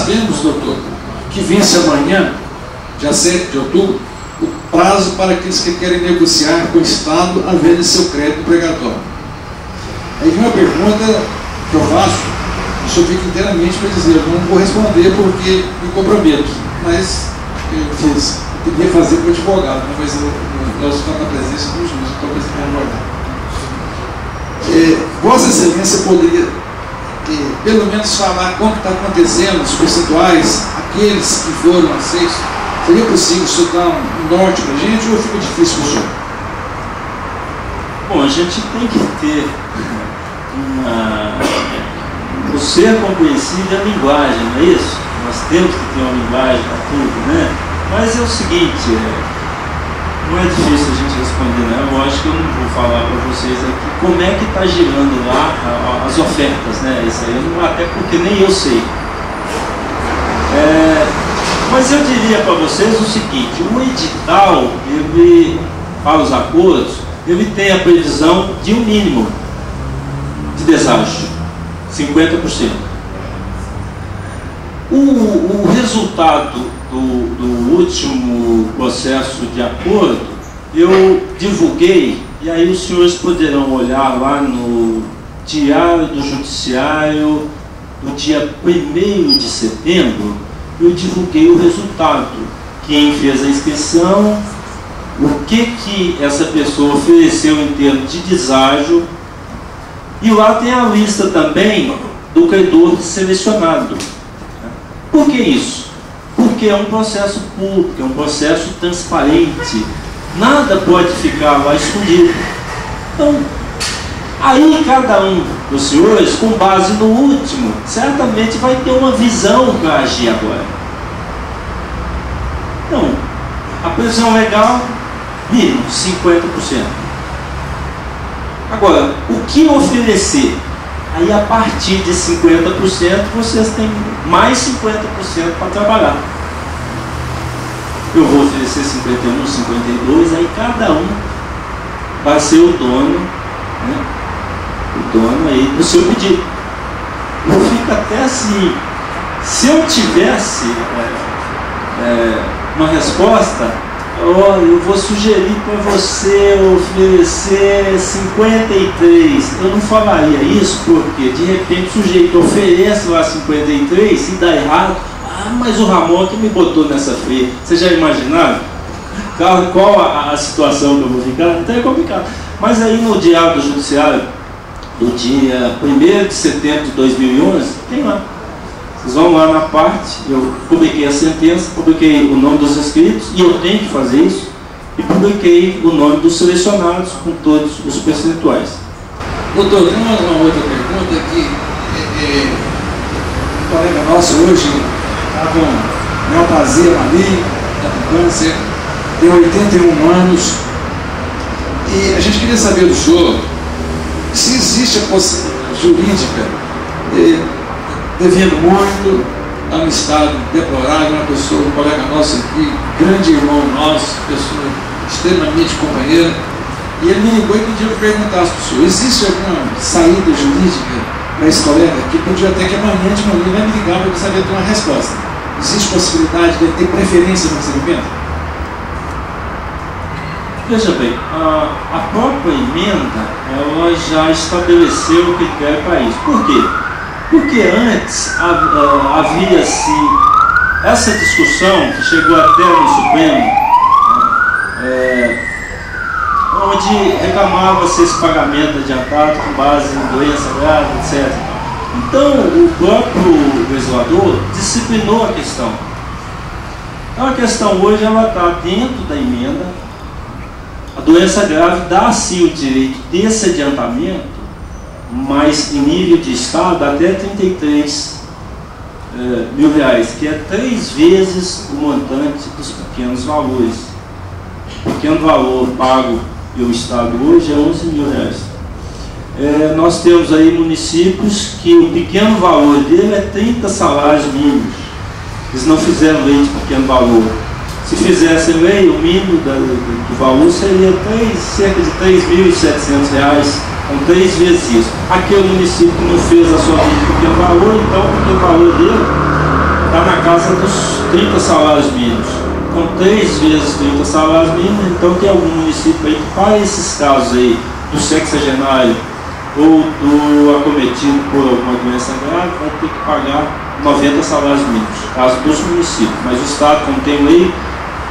sabemos, doutor, que vence amanhã, dia 7 de outubro, o prazo para aqueles que querem negociar com o Estado a venda de seu crédito precatório. Aí vem uma pergunta que eu faço, o senhor fica inteiramente para dizer, eu não vou responder porque me comprometo, mas eu fiz, eu queria fazer com o advogado, mas nós estamos na presença do juiz, então eu advogado. Vossa Excelência poderia, pelo menos, falar como está acontecendo, os percentuais, aqueles que foram aceitos? Seria possível o senhor dar um norte para a gente ou fica difícil para o senhor? Bom, a gente tem que ter o ser compreensível é a linguagem, não é isso? Nós temos que ter uma linguagem para tudo, né? Mas é o seguinte, não é difícil a gente responder, né? Eu acho que eu não vou falar para vocês aqui como é que está girando lá as ofertas, né? Isso aí, até porque nem eu sei. Mas eu diria para vocês o seguinte, o edital, ele, para os acordos, ele tem a previsão de um mínimo de deságio, 50%. O resultado do último processo de acordo, eu divulguei, e aí os senhores poderão olhar lá no Diário do Judiciário, no dia 1º de setembro, eu divulguei o resultado, quem fez a inscrição, o que essa pessoa ofereceu em termos de deságio, e lá tem a lista também do credor selecionado. Por que isso? Porque é um processo público, é um processo transparente, nada pode ficar lá escondido. Então, aí cada um dos senhores, com base no último, certamente vai ter uma visão para agir agora. Então, a previsão legal, mínimo 50%. Agora, o que oferecer? Aí a partir de 50% vocês têm mais 50% para trabalhar. Eu vou oferecer 51, 52, aí cada um vai ser o dono, né? O dono aí do seu pedido. Eu fico até assim, se eu tivesse uma resposta, eu vou sugerir para você oferecer 53. Eu não falaria isso porque de repente o sujeito oferece lá 53 e dá errado. Mas o Ramon que me botou nessa fria. Vocês já imaginaram qual a situação que eu vou ficar? Então é complicado. Mas aí no Diário do Judiciário, do dia 1º de setembro de 2011, tem lá. Vocês vão lá na parte, eu publiquei a sentença, publiquei o nome dos inscritos, e eu tenho que fazer isso, e publiquei o nome dos selecionados com todos os percentuais. Doutor, tem uma outra pergunta que um colega nosso hoje está com neoplasia maligna, está com câncer, tem 81 anos, e a gente queria saber do senhor se existe a possibilidade jurídica, devendo muito, está num estado deplorável, uma pessoa, um colega nosso aqui, grande irmão nosso, pessoa extremamente companheira, e ele me ligou e pediu que eu perguntasse para o senhor, existe alguma saída jurídica para esse colega, que podia até que amanhã de manhã vai me ligar para eu saber ter uma resposta. Existe possibilidade de ele ter preferência no recebimento? Veja bem, a própria emenda, ela já estabeleceu o critério para isso. Por quê? Porque antes havia-se essa discussão que chegou até no Supremo, onde reclamava-se esse pagamento adiantado com base em doença grave, etc. Então, o próprio legislador disciplinou a questão. Então, a questão hoje ela está dentro da emenda. A doença grave dá sim o direito desse adiantamento, mas em nível de estado até 33 mil reais, que é 3 vezes o montante dos pequenos valores. O pequeno valor pago pelo estado hoje é 11 mil reais. Nós temos aí municípios que o pequeno valor dele é 30 salários mínimos. Eles não fizeram lei de pequeno valor. Se fizessem lei, o mínimo do valor seria cerca de 3.700 reais, com 3 vezes isso. Aqui é o município que não fez a sua lei de pequeno valor, então o pequeno valor dele está na casa dos 30 salários mínimos. Com 3 vezes 30 salários mínimos, então tem algum município aí que, para esses casos aí, do sexagenário ou do acometido por alguma doença grave, vai ter que pagar 90 salários mínimos, caso dos municípios. Mas o Estado, como tem lei,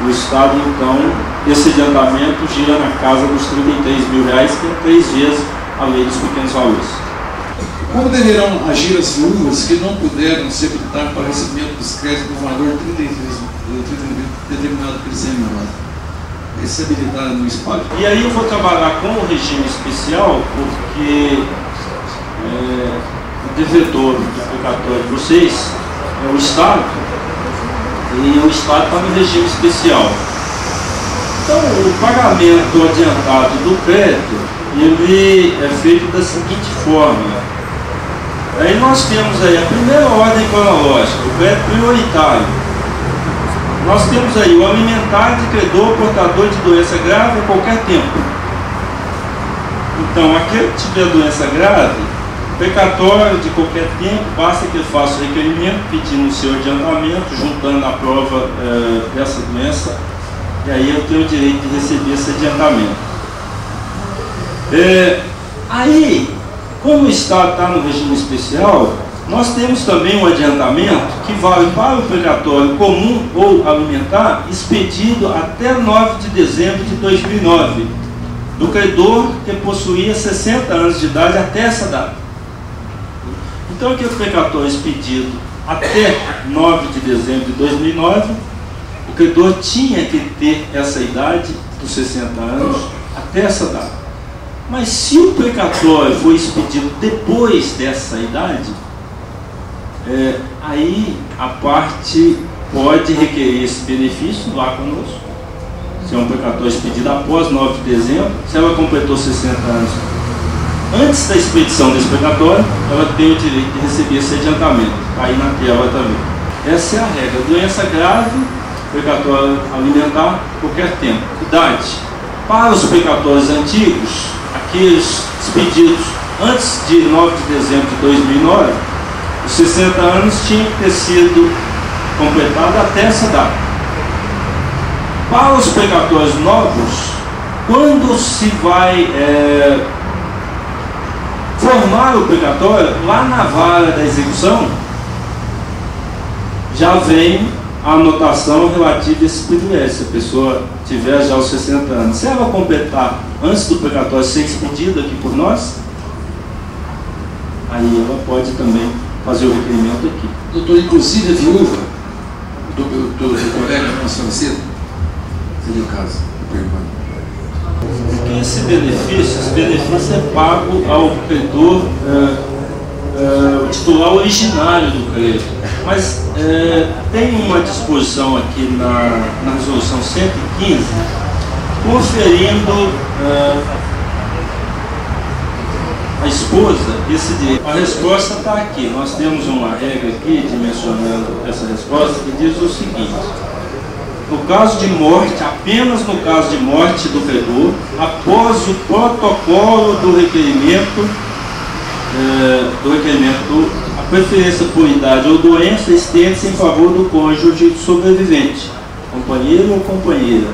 o Estado, então, esse adiantamento gira na casa dos R$33 mil, que é 3 vezes a lei dos pequenos valores. Como deverão agir as viúvas que não puderam se habilitar para recebimento dos créditos no valor de 33 determinado pelo ICMS? Se habilitar no espaço? E aí eu vou trabalhar com o regime especial, porque o devedor do precatório de vocês é o Estado, e o Estado está no regime especial. Então, o pagamento adiantado do crédito, ele é feito da seguinte forma. Aí nós temos aí a primeira ordem cronológica, o crédito prioritário. Nós temos aí o alimentar de credor portador de doença grave a qualquer tempo. Então, aquele que tiver doença grave, precatório de qualquer tempo, basta que ele faça o requerimento pedindo o seu adiantamento, juntando a prova dessa doença, e aí eu tenho o direito de receber esse adiantamento. Aí, como o Estado está no regime especial, nós temos também um adiantamento que vale para o precatório comum ou alimentar, expedido até 9 de dezembro de 2009, do credor que possuía 60 anos de idade até essa data. Então, aquele precatório expedido até 9 de dezembro de 2009, o credor tinha que ter essa idade dos 60 anos até essa data. Mas se o precatório for expedido depois dessa idade, aí a parte pode requerer esse benefício lá conosco. Se é um precatório expedido após 9 de dezembro, se ela completou 60 anos antes da expedição desse precatório, ela tem o direito de receber esse adiantamento. Aí na tela também. Essa é a regra. Doença grave, precatório alimentar, qualquer tempo. Idade. Para os precatórios antigos, aqueles expedidos antes de 9 de dezembro de 2009, os 60 anos tinham que ter sido completados até essa data. Para os precatórios novos, quando se vai formar o precatório, lá na vara da execução, já vem a anotação relativa a esse privilégio, se a pessoa tiver já os 60 anos. Se ela completar antes do precatório ser expedido aqui por nós, aí ela pode também fazer o requerimento aqui. Doutor, inclusive a viúva do colega nosso falecido, seria o caso, eu pergunto. Porque esse benefício é pago ao credor, o titular originário do crédito. Mas tem uma disposição aqui na resolução 115, conferindo a esposa esse direito. A resposta está aqui. Nós temos uma regra aqui, dimensionando essa resposta, que diz o seguinte: no caso de morte, apenas no caso de morte do credor, após o protocolo do requerimento, a preferência por idade ou doença estende-se em favor do cônjuge sobrevivente, companheiro ou companheira,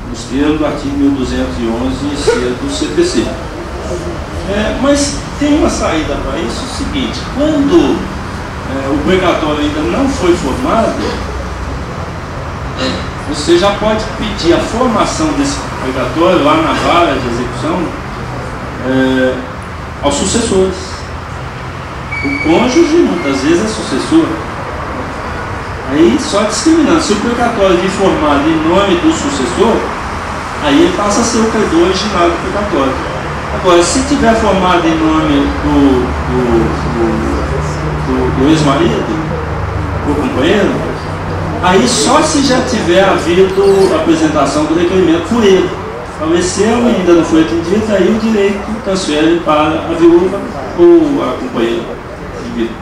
nos termos do artigo 1211 do CPC. Mas tem uma saída para isso, o seguinte: quando o precatório ainda não foi formado, você já pode pedir a formação desse precatório lá na vara de execução aos sucessores. O cônjuge muitas vezes é sucessor. Aí só discriminando. Se o precatório vir formado em nome do sucessor, aí ele passa a ser o credor original do precatório. Agora, se tiver formado em nome do ex-marido, do companheiro, aí só se já tiver havido a apresentação do requerimento por ele. Faleceu e ainda não foi atendido, aí o direito transfere para a viúva ou a companheira de vida.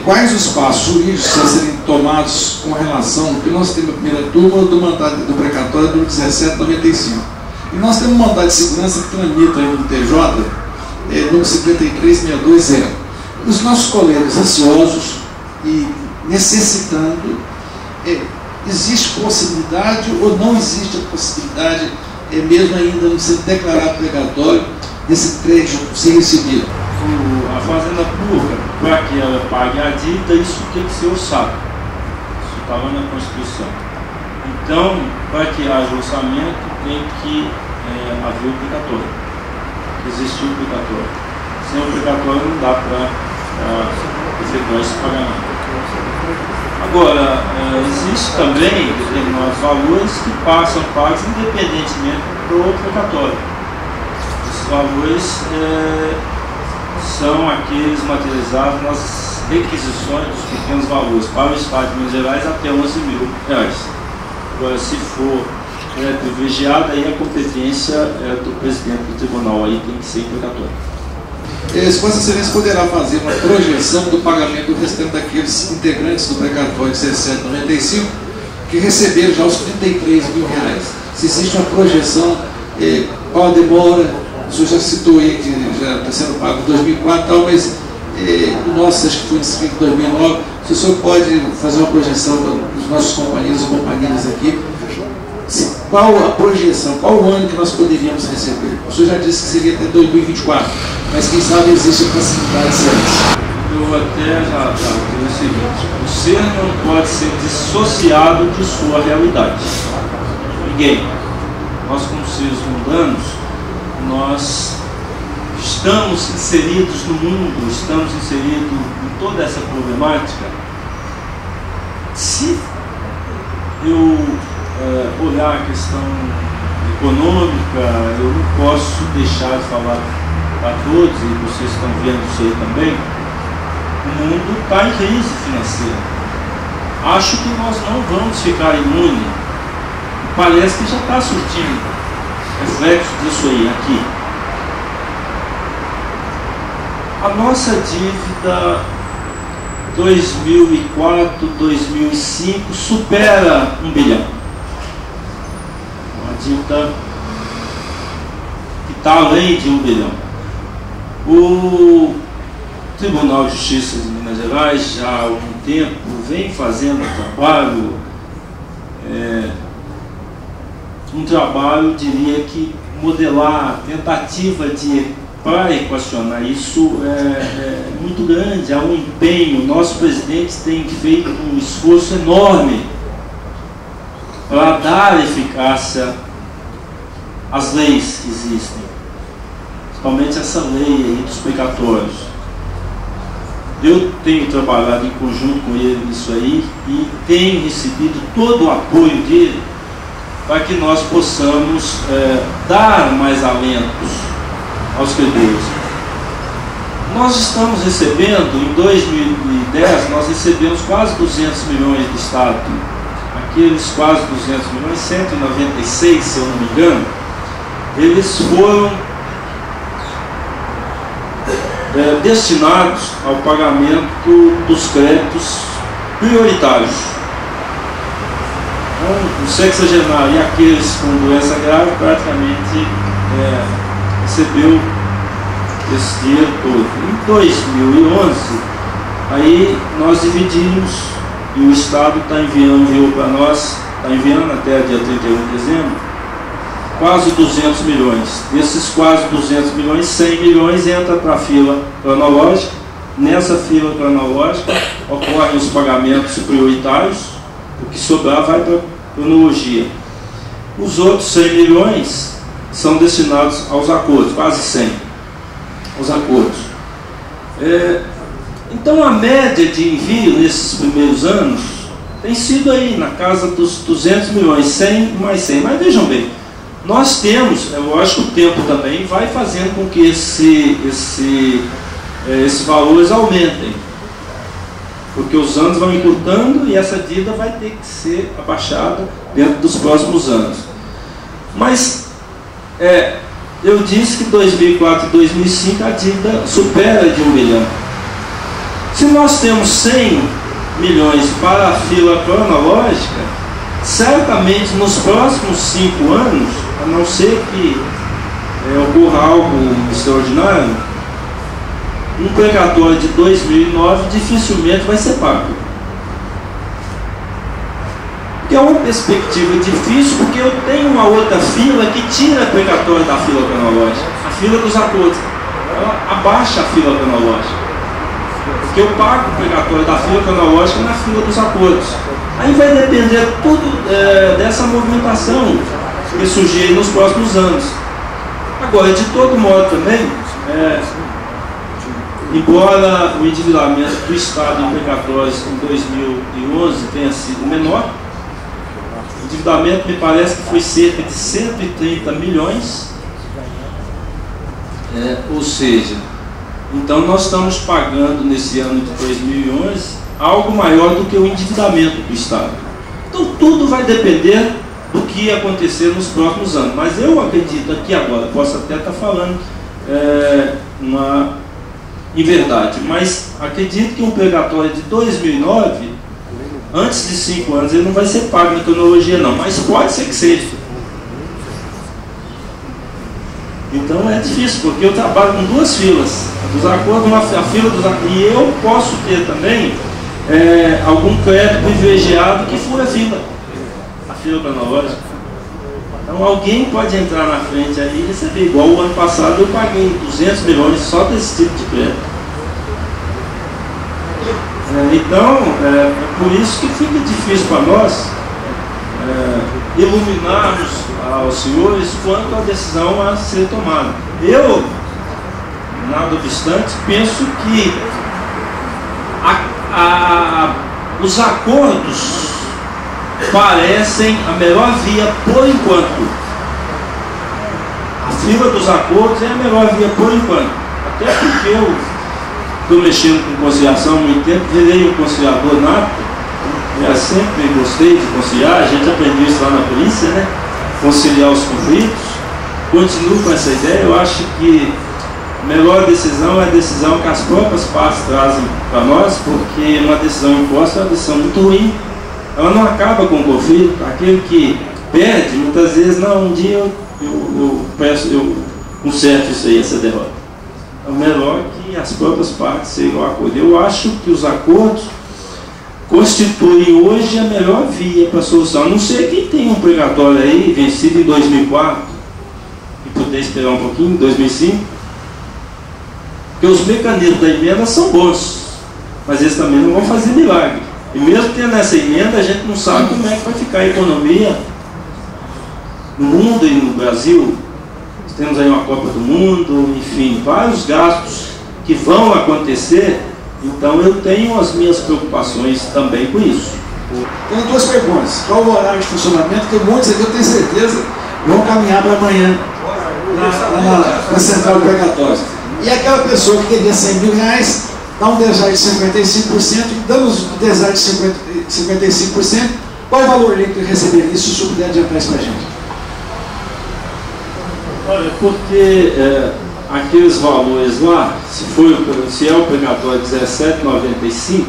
Quais os passos jurídicos a serem tomados com relação, porque nós temos a primeira turma do mandado do precatório do 1795. E nós temos um mandado de segurança que tramita aí no TJ, número 53620. Os nossos colegas ansiosos e necessitando. Existe possibilidade ou não existe a possibilidade, mesmo ainda não sendo declarado precatório, desse crédito ser recebido? A fazenda pública, para que ela pague a dívida, isso tem que ser orçado. Isso está lá na Constituição. Então, para que haja orçamento, tem que haver o precatório. Existir o precatório. Sem o precatório não dá para efetuar esse pagamento. Agora, existe também determinados valores que passam pagos independentemente do precatório. Esses valores são aqueles materializados nas requisições dos pequenos valores para o Estado de Minas Gerais até R$11.000. Agora, se for privilegiado, aí a competência do presidente do tribunal, aí tem que ser precatório. Vossa Excelência poderá fazer uma projeção do pagamento do restante daqueles integrantes do precatório de 67,95 que receberam já os R$33.000. Se existe uma projeção, qual a demora? O senhor já citou aí que já está sendo pago em 2004 e tal, mas o nosso acho que foi inscrito em 2009. Se o senhor pode fazer uma projeção dos nossos companheiros e companheiras aqui, qual a projeção, qual o ano que nós poderíamos receber? O senhor já disse que seria até 2024, mas quem sabe existe a facilidade de ser isso. Eu até já digo o seguinte: o ser não pode ser dissociado de sua realidade. Ninguém. Nós, como seres mundanos, nós estamos inseridos no mundo, estamos inseridos em toda essa problemática. Se eu olhar a questão econômica, eu não posso deixar de falar para todos, e vocês estão vendo isso aí também. O mundo está em crise financeira. Acho que nós não vamos ficar imunes. Parece que já está surtindo reflexo disso aí aqui. A nossa dívida 2004, 2005 supera R$1 bilhão. Uma dívida que está além de R$1 bilhão. O Tribunal de Justiça de Minas Gerais já há algum tempo vem fazendo um trabalho, diria que modelar, tentativa para equacionar isso é muito grande, há um empenho. Nosso presidente tem feito um esforço enorme para dar eficácia às leis que existem, principalmente essa lei aí dos precatórios. Eu tenho trabalhado em conjunto com ele nisso aí e tenho recebido todo o apoio dele para que nós possamos dar mais alentos aos credores. Nós estamos recebendo, em 2010, nós recebemos quase 200 milhões do Estado. Aqueles quase 200 milhões, 196, se eu não me engano, eles foram destinados ao pagamento dos créditos prioritários. Então, o sexagenário e aqueles com doença grave praticamente recebeu esse dinheiro todo. Em 2011, aí nós dividimos e o Estado enviou para nós, está enviando até dia 31 de dezembro, quase 200 milhões. Desses quase 200 milhões, 100 milhões entra para a fila cronológica. Nessa fila cronológica ocorrem os pagamentos prioritários, o que sobrar vai para a cronologia. Os outros 100 milhões são destinados aos acordos, quase 100 aos acordos. Então a média de envio nesses primeiros anos tem sido aí na casa dos 200 milhões, 100 mais 100. Mas vejam bem, nós temos, eu acho que o tempo também vai fazendo com que esses valores aumentem, porque os anos vão encurtando e essa dívida vai ter que ser abaixada dentro dos próximos anos. Mas eu disse que 2004 e 2005 a dívida supera de R$1 bilhão. Se nós temos 100 milhões para a fila cronológica, certamente nos próximos 5 anos, a não ser que ocorra algo extraordinário, um precatório de 2009 dificilmente vai ser pago. que é uma perspectiva difícil, porque eu tenho uma outra fila que tira a precatória da fila cronológica, a fila dos acordos. Ela abaixa a fila cronológica, porque eu pago o precatório da fila cronológica na fila dos acordos. Aí vai depender tudo dessa movimentação que surgir nos próximos anos. Agora, de todo modo também, embora o endividamento do Estado em precatórios em 2011 tenha sido menor, o endividamento me parece que foi cerca de 130 milhões, ou seja, então nós estamos pagando nesse ano de 2011 algo maior do que o endividamento do Estado. Então tudo vai depender do que acontecer nos próximos anos, mas eu acredito aqui agora, posso até estar falando em verdade, mas acredito que um precatório de 2009, antes de 5 anos, ele não vai ser pago na cronologia não, mas pode ser que seja. Então é difícil, porque eu trabalho com duas filas, dos acordos, a fila dos acordos, e eu posso ter também algum crédito privilegiado que for a fila cronológica. Então alguém pode entrar na frente aí e receber, igual o ano passado eu paguei 200 milhões só desse tipo de crédito. Então, é por isso que fica difícil para nós iluminarmos aos senhores quanto à decisão a ser tomada. Eu, nada obstante, penso que os acordos parecem a melhor via por enquanto. A fila dos acordos é a melhor via por enquanto. Até porque eu estou mexendo com conciliação há muito tempo, virei um conciliador nato. Eu sempre gostei de conciliar, a gente aprendeu isso lá na polícia, né? Conciliar os conflitos. Continuo com essa ideia, eu acho que a melhor decisão é a decisão que as próprias partes trazem para nós, porque uma decisão imposta é uma decisão muito ruim. Ela não acaba com o conflito. Aquele que perde, muitas vezes, não, um dia eu conserto isso aí, essa derrota. É melhor que as próprias partes sejam ao acordo. Eu acho que os acordos constituem hoje a melhor via para a solução. A não ser quem tem um precatório aí, vencido em 2004, e puder esperar um pouquinho, em 2005, porque os mecanismos da emenda são bons, mas eles também não vão fazer milagre. E mesmo tendo essa emenda, a gente não sabe como é que vai ficar a economia no mundo e no Brasil. Temos aí uma Copa do Mundo, enfim, vários gastos que vão acontecer. Então eu tenho as minhas preocupações também com isso. Tenho duas perguntas. Qual o horário de funcionamento? Porque muitos aqui, eu tenho certeza, vão caminhar para amanhã na central de precatórios. E aquela pessoa que queria 100 mil reais, dá um deságio de 55%, dando um deságio de 55%, qual o valor líquido de receber isso, se o senhor puder adiantar isso para a gente? Olha, porque aqueles valores lá, se é o precatório 17,95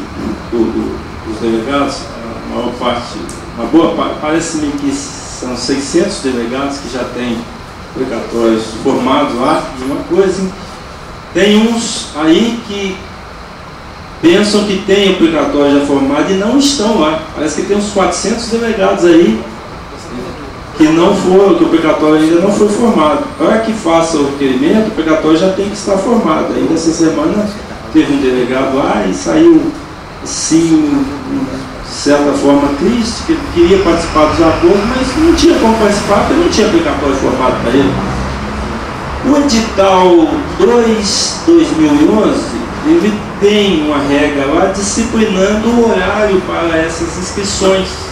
dos delegados, a maior parte, uma boa parte, parece-me que são 600 delegados que já têm precatórios formados lá, e uma coisa, tem uns aí que pensam que tem o precatório já formado e não estão lá. Parece que tem uns 400 delegados aí que não foram, que o precatório ainda não foi formado. Para que faça o requerimento, o precatório já tem que estar formado. Ainda essa semana teve um delegado lá e saiu, assim, de certa forma triste, que ele queria participar dos acordos, mas não tinha como participar, porque não tinha precatório formado para ele. O edital 2/2011, ele tem uma regra lá disciplinando o horário para essas inscrições.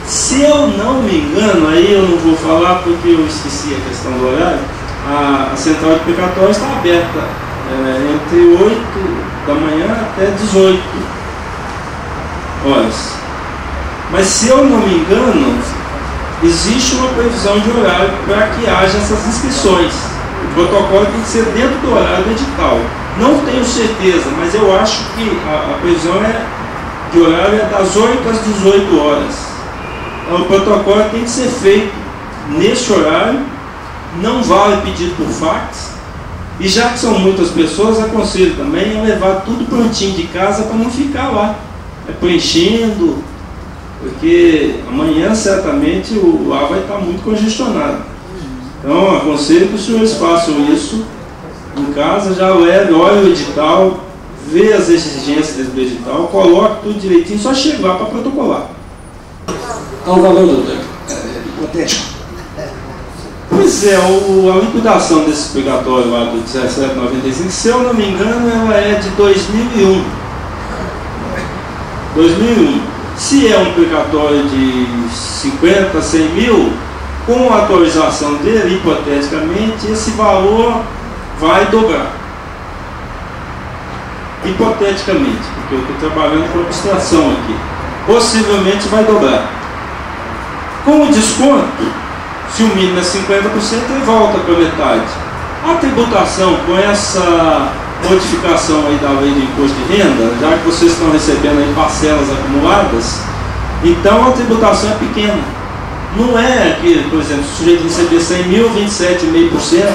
Se eu não me engano, aí eu não vou falar porque eu esqueci a questão do horário, a central de precatórios está aberta entre 8 da manhã até 18 horas. Mas se eu não me engano, existe uma previsão de horário para que haja essas inscrições. O protocolo tem que ser dentro do horário do edital. Não tenho certeza, mas eu acho que a previsão de horário é das 8 às 18 horas. Então, o protocolo tem que ser feito neste horário, não vale pedido por fax, e já que são muitas pessoas, aconselho também a levar tudo prontinho de casa para não ficar lá preenchendo. porque amanhã certamente o ar vai estar muito congestionado. Então, aconselho que os senhores façam isso em casa, já leve, olhe o edital, vê as exigências do edital, coloque tudo direitinho, só chega lá para protocolar. Qual o valor, doutor? Hipotético. Pois é, a liquidação desse explicatório lá do 1795, se eu não me engano, ela é de 2001. 2001. Se é um precatório de 50, 100 mil, com a atualização dele, hipoteticamente, esse valor vai dobrar. Hipoteticamente, porque eu estou trabalhando com abstração aqui. Possivelmente vai dobrar. Com o desconto, se o mínimo é 50%, ele volta para metade. A tributação, com essa modificação aí da lei do imposto de renda, já que vocês estão recebendo aí parcelas acumuladas, então a tributação é pequena. Não é que, por exemplo, se o sujeito receber 100 mil, 27,5%,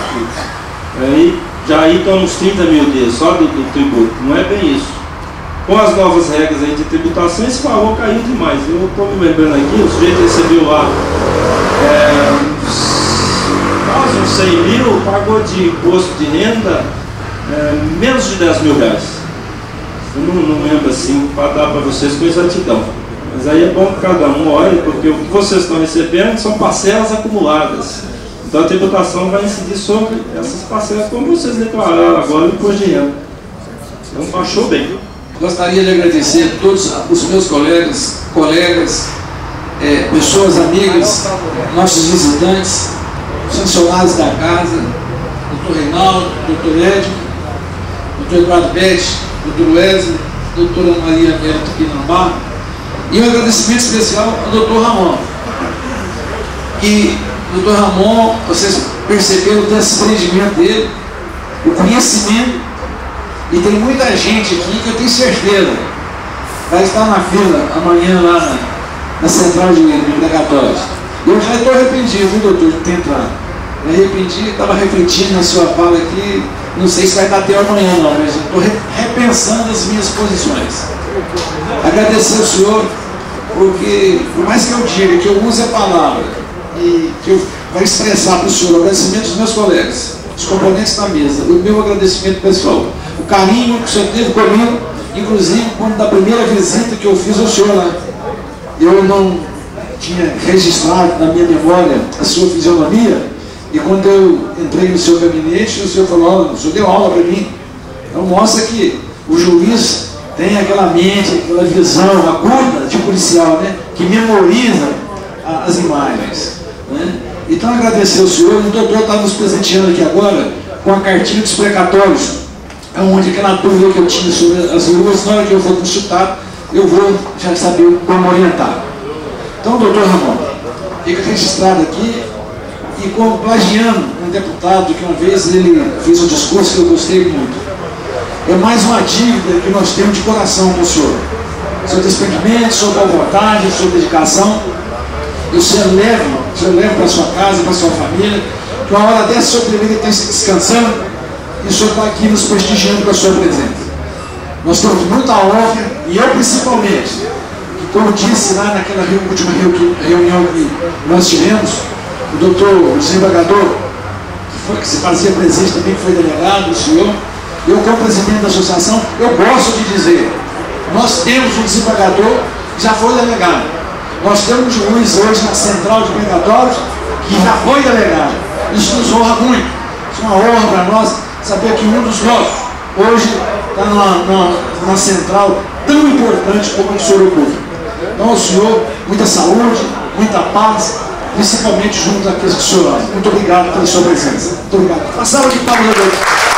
aí já estão uns 30 mil deles, só do tributo. Não é bem isso. Com as novas regras aí de tributação, esse valor caiu demais. Eu estou me lembrando aqui, o sujeito recebeu lá quase uns 100 mil, pagou de imposto de renda menos de 10 mil reais. Eu não lembro assim, para dar para vocês com exatidão. Mas aí é bom que cada um olhe, porque o que vocês estão recebendo são parcelas acumuladas. Então a tributação vai incidir sobre essas parcelas, como vocês declararam agora no imposto de renda. Então baixou bem. Gostaria de agradecer a todos os meus colegas, pessoas amigas, nossos visitantes, funcionários da casa, doutor Reinaldo, doutor Edmo, doutor Eduardo Bete, doutor Wesley, doutora Maria Berto Pinambá, e um agradecimento especial ao doutor Ramon, que o doutor Ramon, vocês perceberam o desprendimento dele, o conhecimento, e tem muita gente aqui que eu tenho certeza vai estar na fila amanhã lá na central de pregatórios. Eu já estou arrependido, viu, doutor, de ter entrado. Me arrependi, estava refletindo na sua fala aqui, não sei se vai estar até amanhã não, mas estou repensando as minhas posições. Agradecer ao senhor, porque por mais que eu diga que eu use a palavra e que eu vai expressar para o senhor o agradecimento dos meus colegas, os componentes da mesa, o meu agradecimento pessoal, o carinho que o senhor teve comigo, inclusive quando da primeira visita que eu fiz ao senhor lá, eu não tinha registrado na minha memória a sua fisionomia, e quando eu entrei no seu gabinete, o senhor falou: olha, o senhor deu aula para mim. Então mostra que o juiz tem aquela mente, aquela visão aguda de policial, né, que memoriza as imagens, né? Então agradecer ao senhor. O doutor está nos presenteando aqui agora com a cartilha dos precatórios, onde aquela dúvida que eu tinha sobre as ruas, na hora que eu for consultar, eu vou já saber como orientar. Então, doutor Ramon, fica registrado aqui, e como plagiando um deputado que uma vez ele fez um discurso que eu gostei muito. É mais uma dívida que nós temos de coração com o senhor. Seu desprendimento, sua boa vontade, sua dedicação. E o senhor leva para sua casa, para sua família, que uma hora dessa o senhor deveria ter descansando, e o senhor está aqui nos prestigiando com a sua presença. Nós temos muita honra, e eu principalmente, que como disse lá naquela última reunião que nós tivemos, o doutor desembargador, que se fazia presente também, que foi delegado, o senhor, eu como presidente da associação, eu gosto de dizer, nós temos um desembargador que já foi delegado. Nós temos um juiz hoje na central de pregatórios que já foi delegado. Isso nos honra muito. Isso é uma honra para nós saber que um dos nossos hoje está numa central tão importante como o senhor ocupa. Então, ao senhor, muita saúde, muita paz, principalmente junto àqueles que o senhor ama. Muito obrigado pela sua presença. Muito obrigado. Uma salva de palmas.